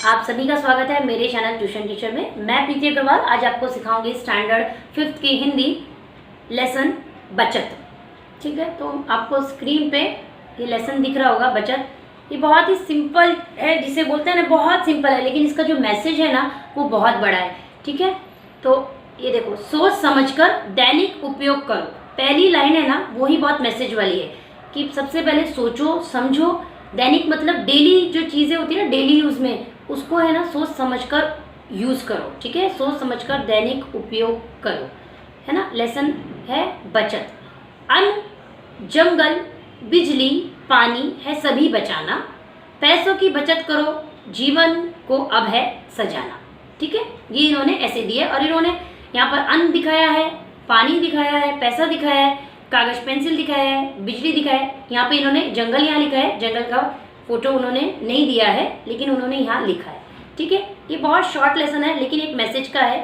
आप सभी का स्वागत है मेरे चैनल ट्यूशन टीचर में। मैं प्रीति अग्रवाल आज आपको सिखाऊंगी स्टैंडर्ड 5th की हिंदी लेसन बचत। ठीक है, तो आपको स्क्रीन पे ये लेसन दिख रहा होगा बचत। ये बहुत ही सिंपल है, जिसे बोलते हैं ना बहुत सिंपल है, लेकिन इसका जो मैसेज है ना वो बहुत बड़ा है। ठीक है, तो ये देखो, सोच समझकर दैनिक उपयोग करो। पहली लाइन है ना वो ही बहुत मैसेज वाली है कि सबसे पहले सोचो समझो। दैनिक मतलब डेली जो चीज़ें होती है ना डेली यूज़ में, उसको है ना सोच समझकर यूज़ करो। ठीक है, सोच समझकर दैनिक उपयोग करो, है ना। लेसन है बचत। अन्न, जंगल, बिजली, पानी है सभी बचाना। पैसों की बचत करो, जीवन को अब है सजाना। ठीक है, ये इन्होंने ऐसे दिए और इन्होंने यहाँ पर अन्न दिखाया है, पानी दिखाया है, पैसा दिखाया है, कागज पेंसिल दिखाया है, बिजली दिखाया है। यहाँ पे इन्होंने जंगल यहाँ लिखा है, जंगल का फोटो उन्होंने नहीं दिया है लेकिन उन्होंने यहाँ लिखा है। ठीक है, ये बहुत शॉर्ट लेसन है लेकिन एक मैसेज का है।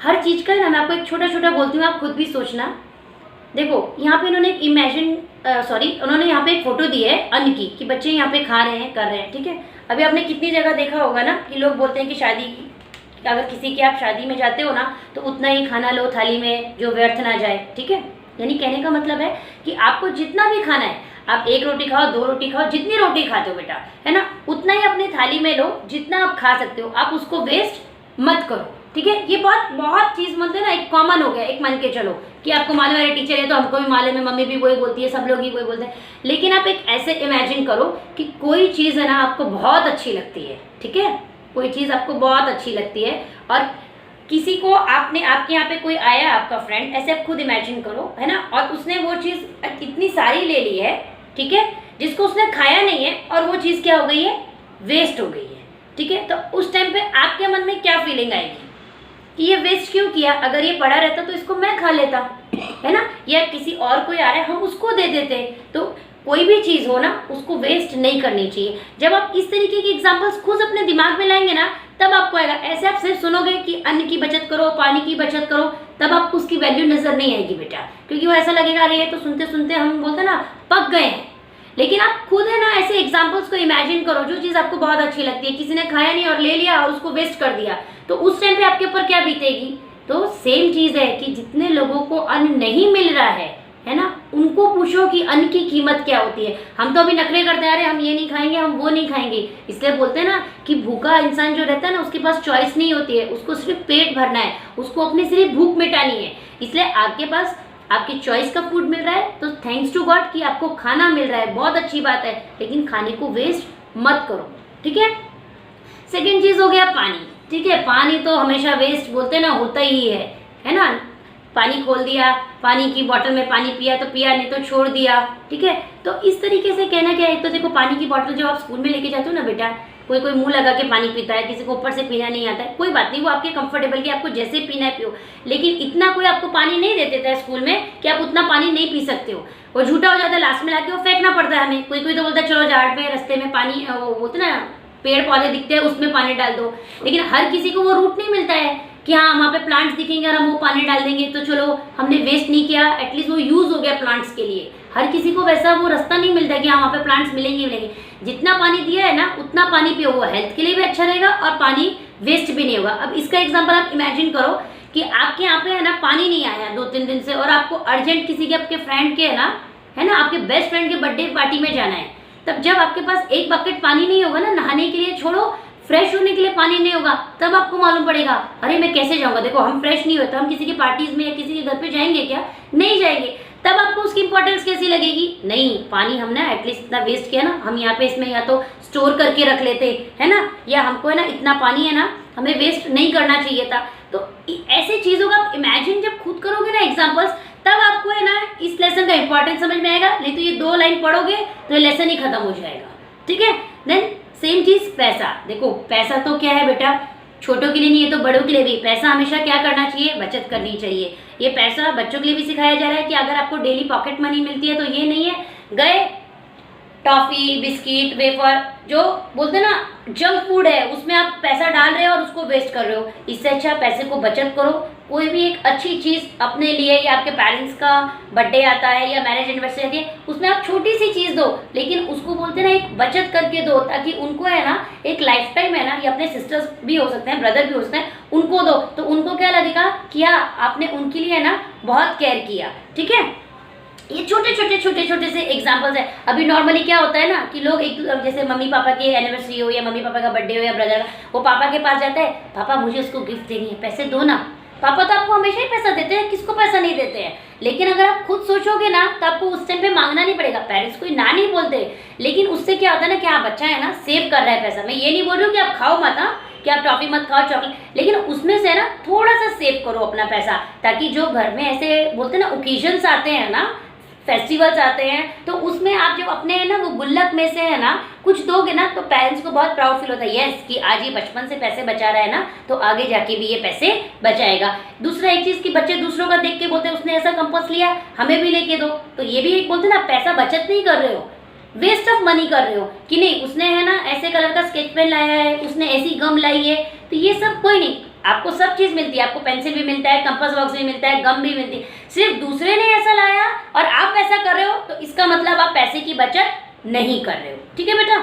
हर चीज़ का है ना, मैं आपको एक छोटा छोटा बोलती हूँ, आप खुद भी सोचना। देखो यहाँ पे इन्होंने उन्होंने यहाँ पे एक फोटो दी है अन्न की, कि बच्चे यहाँ पे खा रहे हैं कर रहे हैं। ठीक है, अभी आपने कितनी जगह देखा होगा ना कि लोग बोलते हैं कि अगर किसी की आप शादी में जाते हो ना तो उतना ही खाना लो थाली में जो व्यर्थ ना जाए। ठीक है, यानी कहने का मतलब है कि आपको जितना भी खाना है, आप 1 रोटी खाओ 2 रोटी खाओ, जितनी रोटी खाते हो बेटा, है ना, उतना ही अपनी थाली में लो जितना आप खा सकते हो। आप उसको वेस्ट मत करो। ठीक है, ये बहुत चीज़ बोलते हैं ना, एक कॉमन हो गया, एक मान के चलो कि आपको मालूम है टीचर है तो हमको भी मालूम है, मम्मी भी वही बोलती है, सब लोग ही वही बोलते हैं। लेकिन आप एक ऐसे इमेजिन करो कि कोई चीज़ है ना आपको बहुत अच्छी लगती है। ठीक है, कोई चीज़ आपको बहुत अच्छी लगती है और किसी को आपके यहाँ पे कोई आया आपका फ्रेंड, ऐसे आप खुद इमेजिन करो, है ना, और उसने वो चीज़ इतनी सारी ले ली है, ठीक है, जिसको उसने खाया नहीं है और वो चीज़ क्या हो गई है, वेस्ट हो गई है। ठीक है, तो उस टाइम पे आपके मन में क्या फीलिंग आएगी कि ये वेस्ट क्यों किया, अगर ये पड़ा रहता तो इसको मैं खा लेता, है ना, या किसी और कोई आ रहा है हम उसको दे देते। तो कोई भी चीज़ हो ना उसको वेस्ट नहीं करनी चाहिए। जब आप इस तरीके की एग्जांपल्स खुद अपने दिमाग में लाएंगे ना तब आपको आएगा। ऐसे आप सिर्फ सुनोगे कि अन्न की बचत करो, पानी की बचत करो, तब आपको उसकी वैल्यू नजर नहीं आएगी बेटा, क्योंकि वो ऐसा लगेगा अरे ये तो सुनते सुनते हम बोलते ना पक गए हैं। लेकिन आप खुद है ना ऐसे एग्जाम्पल्स को इमेजिन करो, जो चीज़ आपको बहुत अच्छी लगती है, किसी ने खाया नहीं और ले लिया और उसको वेस्ट कर दिया, तो उस टाइम पे आपके ऊपर क्या बीतेगी। तो सेम चीज़ है कि जितने लोगों को अन्न नहीं मिल रहा है ना, उनको पूछो कि अन्न की कीमत क्या होती है। हम तो अभी नखरे करते हैं, अरे हम ये नहीं खाएंगे हम वो नहीं खाएंगे, इसलिए बोलते हैं ना कि भूखा इंसान जो रहता है ना उसके पास चॉइस नहीं होती है, उसको सिर्फ पेट भरना है, उसको अपनी सिर्फ भूख मिटानी है। इसलिए आपके पास आपकी चॉइस का फूड मिल रहा है तो थैंक्स टू गॉड कि आपको खाना मिल रहा है, बहुत अच्छी बात है, लेकिन खाने को वेस्ट मत करो। ठीक है, सेकेंड चीज़ हो गया पानी। ठीक है, पानी तो हमेशा वेस्ट बोलते हैं ना होता ही है ना। पानी खोल दिया, पानी की बोतल में पानी पिया तो पिया, नहीं तो छोड़ दिया। ठीक है, तो इस तरीके से कहना क्या है, तो देखो पानी की बोतल जब आप स्कूल में लेके जाते हो ना बेटा, कोई मुंह लगा के पानी पीता है, किसी को ऊपर से पीना नहीं आता है, कोई बात नहीं, वो आपके कंफर्टेबल की आपको जैसे पीना है पियो, लेकिन इतना कोई आपको पानी नहीं देते थे स्कूल में कि आप उतना पानी नहीं पी सकते हो। वो झूठा हो जाता है, लास्ट में लाके वो फेंकना पड़ता है हमें। कोई तो बोलता है चलो झाड़ पे रास्ते में पानी, वो बोलते ना पेड़ पौधे दिखते हैं उसमें पानी डाल दो, लेकिन हर किसी को वो रूट नहीं मिलता है कि हाँ वहाँ पे प्लांट्स दिखेंगे और हम वो पानी डाल देंगे तो चलो हमने वेस्ट नहीं किया, एटलीस्ट वो यूज़ हो गया प्लांट्स के लिए। हर किसी को वैसा वो रास्ता नहीं मिलता कि हाँ वहाँ पे प्लांट्स मिलेंगे। जितना पानी दिया है ना उतना पानी पियो, वो हेल्थ के लिए भी अच्छा रहेगा और पानी वेस्ट भी नहीं होगा। अब इसका एग्जाम्पल आप इमेजिन करो कि आपके यहाँ पे है ना पानी नहीं आया 2-3 दिन से और आपको अर्जेंट किसी के आपके फ्रेंड के है ना आपके बेस्ट फ्रेंड के बर्थडे पार्टी में जाना है। तब जब आपके पास 1 बकेट पानी नहीं होगा ना, नहाने के लिए छोड़ो, फ्रेश होने के लिए पानी नहीं होगा, तब आपको मालूम पड़ेगा अरे मैं कैसे जाऊंगा। देखो हम फ्रेश नहीं हुए तो हम किसी की पार्टीज में या किसी के घर पे जाएंगे क्या, नहीं जाएंगे। तब आपको उसकी इंपॉर्टेंस कैसी लगेगी, नहीं पानी हमने एटलीस्ट इतना वेस्ट किया ना, हम यहाँ पे इसमें या तो स्टोर करके रख लेते, है ना, या हमको है ना इतना पानी है ना हमें वेस्ट नहीं करना चाहिए था। तो ऐसे चीज़ों का आप इमेजिन जब खुद करोगे ना एग्जाम्पल्स, तब आपको है ना इस लेसन का इंपॉर्टेंस समझ में आएगा। नहीं तो ये 2 लाइन पढ़ोगे तो ये लेसन ही खत्म हो जाएगा। ठीक है, देन सेम चीज़ पैसा। देखो पैसा तो क्या है बेटा, छोटों के लिए नहीं है तो बड़ों के लिए भी पैसा हमेशा क्या करना चाहिए, बचत करनी चाहिए। ये पैसा बच्चों के लिए भी सिखाया जा रहा है कि अगर आपको डेली पॉकेट मनी मिलती है तो ये नहीं है गए टॉफी बिस्किट वेफर जो बोलते हैं ना जंक फूड है उसमें आप पैसा डाल रहे हो और उसको वेस्ट कर रहे हो। इससे अच्छा पैसे को बचत करो, कोई भी एक अच्छी चीज़ अपने लिए, या आपके पेरेंट्स का बर्थडे आता है या मैरिज एनिवर्सरी आती है, उसमें आप छोटी सी चीज़ दो, लेकिन उसको बोलते हैं ना एक बचत करके दो, ताकि उनको है ना एक लाइफ टाइम है ना, या अपने सिस्टर्स भी हो सकते हैं, ब्रदर भी हो सकते हैं, उनको दो, तो उनको क्या लगेगा कि आपने उनके लिए है ना बहुत केयर किया। ठीक है, ये छोटे से एग्जांपल्स है। अभी नॉर्मली क्या होता है ना कि लोग एक, जैसे मम्मी पापा की एनिवर्सरी हो या मम्मी पापा का बर्थडे हो या ब्रदर का, वो पापा के पास जाता है, पापा मुझे उसको गिफ्ट देनी है, पैसे दो ना। पापा तो आपको हमेशा ही पैसा देते हैं, किसको पैसा नहीं देते हैं। लेकिन अगर आप खुद सोचोगे ना तो आपको उस टाइम पे मांगना नहीं पड़ेगा। पेरेंट्स कोई ना नहीं बोलते, लेकिन उससे क्या होता है ना कि हाँ बच्चा है ना सेव कर रहा है पैसा। मैं ये नहीं बोल रही हूँ कि आप खाओ मत, कि आप टॉफी मत खाओ, चॉकलेट, लेकिन उसमें से ना थोड़ा सा सेव करो अपना पैसा, ताकि जो घर में ऐसे बोलते हैं ना ओकेजन्स आते हैं ना, फेस्टिवल्स आते हैं, तो उसमें आप जब अपने है ना वो गुल्लक में से है ना कुछ दोगे ना, तो पेरेंट्स को बहुत प्राउड फील होता है, यस कि आज ये बचपन से पैसे बचा रहा है ना, तो आगे जाके भी ये पैसे बचाएगा। दूसरा एक चीज़ कि बच्चे दूसरों का देख के बोलते हैं उसने ऐसा कंपास लिया हमें भी लेके दो, तो ये भी एक बोलते हैं ना पैसा बचत नहीं कर रहे हो, वेस्ट ऑफ मनी कर रहे हो कि नहीं, उसने है ना ऐसे कलर का स्केच पेन लाया है, उसने ऐसी गम लाई है, तो ये सब कोई नहीं, आपको सब चीज़ मिलती है, आपको पेंसिल भी मिलता है, कंपास बॉक्स भी मिलता है, गम भी मिलती है। सिर्फ दूसरे ने ऐसा लाया और आप ऐसा कर रहे हो, तो इसका मतलब आप पैसे की बचत नहीं कर रहे हो। ठीक है बेटा,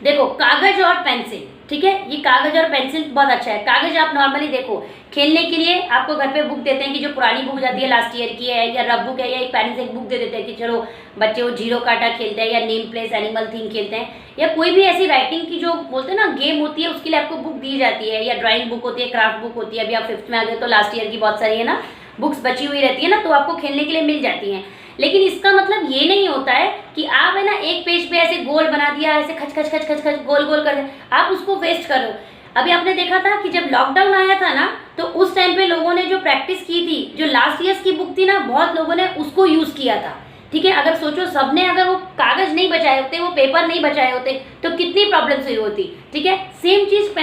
देखो कागज और पेंसिल, ठीक है, ये कागज और पेंसिल बहुत अच्छा है। कागज आप नॉर्मली देखो खेलने के लिए आपको घर पे बुक देते हैं कि जो पुरानी बुक जाती है लास्ट ईयर की है, या रब बुक है, या एक पेरेंट्स एक बुक दे देते हैं कि चलो बच्चे वो जीरो काटा खेलते हैं, या नेम प्लेस एनिमल थीम खेलते हैं, या कोई भी ऐसी राइटिंग की जो बोलते हैं ना गेम होती है, उसके लिए आपको बुक दी जाती है, या ड्राइंग बुक होती है, क्राफ्ट बुक होती है। अभी आप 5th में आ गए तो लास्ट ईयर की बहुत सारी है ना बुक्स बची हुई रहती है ना, तो आपको खेलने के लिए मिल जाती हैं। लेकिन इसका मतलब ये नहीं होता है कि आप है ना एक पेज पे ऐसे गोल बना दिया, ऐसे खच खच खच खच खच गोल गोल कर दिया, आप उसको वेस्ट करो। अभी आपने देखा था कि जब लॉकडाउन आया था ना, तो उस टाइम पे लोगों ने जो प्रैक्टिस की थी, जो लास्ट ईयर्स की बुक थी ना, बहुत लोगों ने उसको यूज़ किया था। ठीक है, अगर सोचो सबने अगर वो कागज नहीं बचाए होते, वो पेपर नहीं बचाए होते, तो कितनी प्रॉब्लम्स हुई होती। ठीक है, सेम चीज़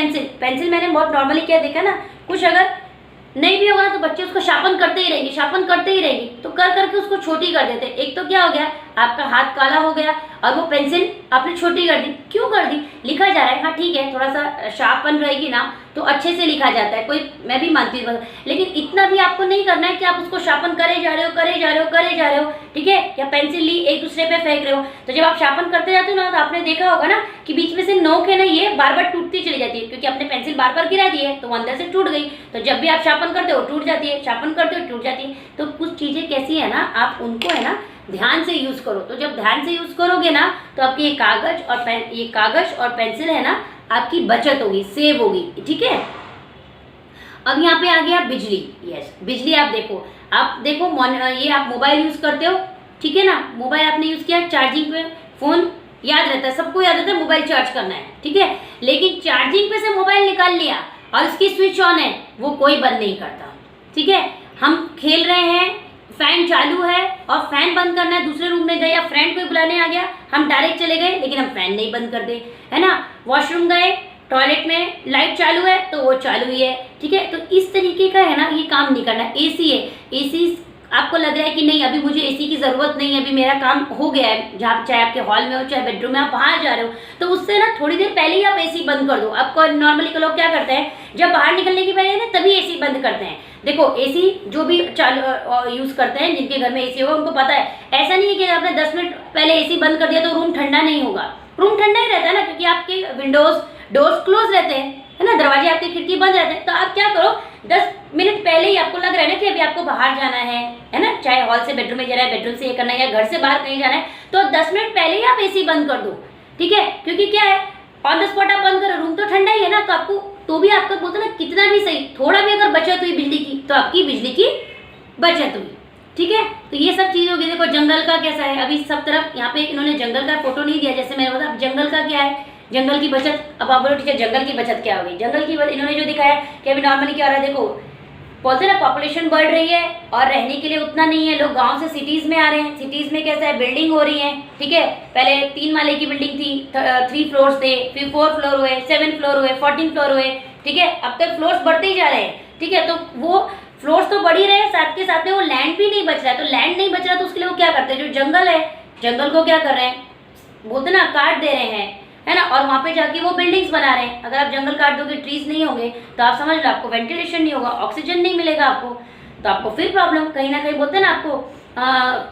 पेंसिल मैंने बहुत नॉर्मली क्या देखा ना, कुछ अगर नहीं भी होगा ना तो बच्चे उसको शार्पन करते ही रहेंगे, शार्पन करते ही रहेंगे, तो कर करके उसको छोटी कर देते। एक तो क्या हो गया, आपका हाथ काला हो गया, और वो पेंसिल आपने छोटी कर दी। क्यों कर दी, लिखा जा रहा है, हाँ ठीक है, थोड़ा सा शार्पन रहेगी ना तो अच्छे से लिखा जाता है, कोई मैं भी मानती हूँ, लेकिन इतना भी आपको नहीं करना है कि आप उसको शार्पन करे जा रहे हो, करे जा रहे हो, करे जा रहे हो। ठीक है, या पेंसिल ली एक दूसरे पे फेंक रहे हो, तो जब आप शार्पन करते जाते हो ना, तो आपने देखा होगा ना कि बीच में से नोक है ना, ये बार बार टूटती चली जाती है, क्योंकि आपने पेंसिल बार बार गिरा दी है तो अंदर से टूट गई। तो जब भी आप शार्पन करते हो टूट जाती है, शार्पन करते हो टूट जाती है। तो कुछ चीज़ें कैसी है ना, आप उनको है ना ध्यान से यूज़ करो। तो जब ध्यान से यूज़ करोगे ना, तो आपकी ये कागज और पेंसिल है ना, आपकी बचत होगी, सेव होगी। ठीक है, अब यहाँ पे आ गया बिजली। यस, बिजली आप देखो ये आप मोबाइल यूज़ करते हो, ठीक है ना, मोबाइल आपने यूज़ किया चार्जिंग पे, फ़ोन याद रहता है, सबको याद रहता है मोबाइल चार्ज करना है, ठीक है, लेकिन चार्जिंग पे से मोबाइल निकाल लिया और उसकी स्विच ऑन है, वो कोई बंद नहीं करता। ठीक है, हम खेल रहे हैं, फैन चालू है और फैन बंद करना है, दूसरे रूम में गए या फ्रेंड को बुलाने आ गया, हम डायरेक्ट चले गए, लेकिन हम फैन नहीं बंद करते, है ना। वॉशरूम गए, टॉयलेट में लाइट चालू है तो वो चालू ही है। ठीक है, तो इस तरीके का है ना ये काम नहीं करना। एसी है, एसी आपको लग रहा है कि नहीं अभी मुझे एसी की ज़रूरत नहीं है, अभी मेरा काम हो गया है, जहाँ चाहे आपके हॉल में हो चाहे बेडरूम में, आप बाहर जा रहे हो, तो उससे ना थोड़ी देर पहले ही आप एसी बंद कर दो। आपको नॉर्मली लोग क्या करते हैं, जब बाहर निकलने की पहले ना तभी एसी बंद करते हैं। देखो एसी जो भी चालू यूज़ करते हैं, जिनके घर में एसी होगा उनको पता है, ऐसा नहीं है कि आपने 10 मिनट पहले एसी बंद कर दिया तो रूम ठंडा नहीं होगा, रूम ठंडा ही रहता है ना, क्योंकि आपके विंडोज डोर्स क्लोज रहते हैं, है ना, दरवाजे आपकी खिड़की बंद रहते हैं। तो आप क्या करो, 10 मिनट पहले ही आपको लग रहा है ना कि अभी आपको बाहर जाना है ना, चाहे हॉल से बेडरूम में जाना है, बेडरूम से ये करना है, या घर से बाहर कहीं जाना है, तो 10 मिनट पहले ही आप एसी बंद कर दो। ठीक है, क्योंकि क्या है, ऑन द स्पॉट आप बंद करो, रूम तो ठंडा ही है ना, तो आपको तो भी आपका बोलते ना कितना भी सही, थोड़ा भी अगर बचत हुई बिजली की तो आपकी बिजली की बचत हुई। ठीक है, तो ये सब चीज़ होगी। देखो जंगल का कैसा है, अभी सब तरफ यहाँ पे इन्होंने जंगल का फोटो नहीं दिया, जैसे मैंने बताया जंगल का क्या है, जंगल की बचत। अब आप बोलो टीचर जंगल की बचत क्या होगी, जंगल की इन्होंने जो दिखाया कि अभी नॉर्मली क्या हो रहा है, देखो बोलते हैं ना पॉपुलेशन बढ़ रही है और रहने के लिए उतना नहीं है, लोग गांव से सिटीज़ में आ रहे हैं। सिटीज़ में कैसा है, बिल्डिंग हो रही है। ठीक है, पहले 3 माले की बिल्डिंग थी, 3 फ्लोर्स थे, फिर 4 फ्लोर हुए, 7 फ्लोर हुए, 14 फ्लोर हुए। ठीक है, अब तक फ्लोर्स बढ़ते ही जा रहे हैं। ठीक है, तो वो फ्लोर्स तो बढ़ ही रहे हैं, साथ के साथ में वो लैंड भी नहीं बच रहा है। तो लैंड नहीं बच रहा तो उसके लिए वो क्या करते हैं, जो जंगल है, जंगल को क्या कर रहे हैं, बोलते ना काट दे रहे हैं, है ना, और वहाँ पे जाके वो बिल्डिंग्स बना रहे हैं। अगर आप जंगल काट दोगे, ट्रीज नहीं होंगे, तो आप समझ लो आपको वेंटिलेशन नहीं होगा, ऑक्सीजन नहीं मिलेगा आपको, तो आपको फिर प्रॉब्लम कहीं ना कहीं, बोलते हैं ना आपको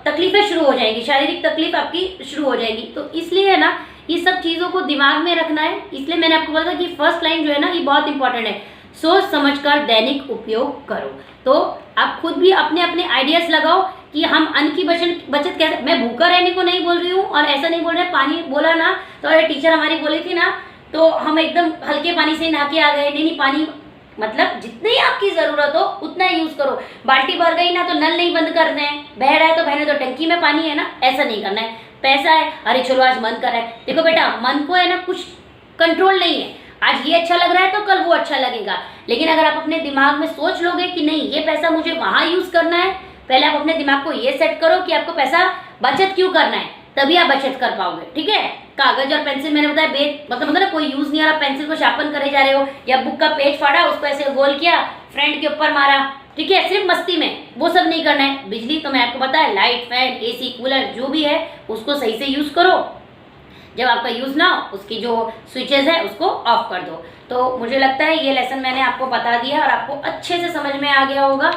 तकलीफें शुरू हो जाएंगी, शारीरिक तकलीफ आपकी शुरू हो जाएगी। तो इसलिए है ना, ये सब चीज़ों को दिमाग में रखना है। इसलिए मैंने आपको बोला था कि फर्स्ट लाइन जो है ना, ये बहुत इंपॉर्टेंट है, सोच समझकर दैनिक उपयोग करो। तो आप खुद भी अपने अपने आइडियाज लगाओ कि हम अन्न की बचत कैसे। मैं भूखा रहने को नहीं बोल रही हूँ, और ऐसा नहीं बोल रहे, पानी बोला ना तो अरे टीचर हमारी बोली थी ना, तो हम एकदम हल्के पानी से नहा के आ गए। नहीं, पानी मतलब जितनी आपकी जरूरत हो उतना यूज करो। बाल्टी भर गई ना तो नल नहीं बंद करना है, बह रहा है तो बहने तो टंकी में पानी है ना, ऐसा नहीं करना है। पैसा है, अरे चलो आज मन कर रहा है, देखो बेटा मन को है ना कुछ कंट्रोल नहीं है, आज ये अच्छा लग रहा है तो कल वो अच्छा लगेगा। लेकिन अगर आप अपने दिमाग में सोच लोगे कि नहीं ये पैसा मुझे वहां यूज करना है, पहले आप अपने दिमाग को ये सेट करो कि आपको पैसा बचत क्यों करना है, तभी आप बचत कर पाओगे। ठीक है, कागज और पेंसिल मैंने बताया मतलब ना कोई यूज नहीं आ रहा, पेंसिल को शार्पन करे जा रहे हो, या बुक का पेज फाड़ा उसको ऐसे गोल किया, फ्रेंड के ऊपर मारा, ठीक है, सिर्फ मस्ती में, वो सब नहीं करना है। बिजली तो मैं आपको बताया, लाइट, फैन, एसी, कूलर जो भी है उसको सही से यूज करो। जब आपका यूज ना हो, उसकी जो स्विचेस है उसको ऑफ कर दो। तो मुझे लगता है ये लेसन मैंने आपको बता दिया और आपको अच्छे से समझ में आ गया होगा।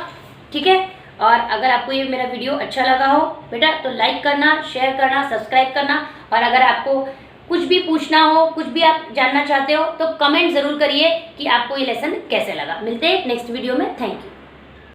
ठीक है, और अगर आपको ये मेरा वीडियो अच्छा लगा हो बेटा तो लाइक करना, शेयर करना, सब्सक्राइब करना, और अगर आपको कुछ भी पूछना हो, कुछ भी आप जानना चाहते हो तो कमेंट जरूर करिए कि आपको ये लेसन कैसे लगा। मिलते हैं नेक्स्ट वीडियो में। Thank you.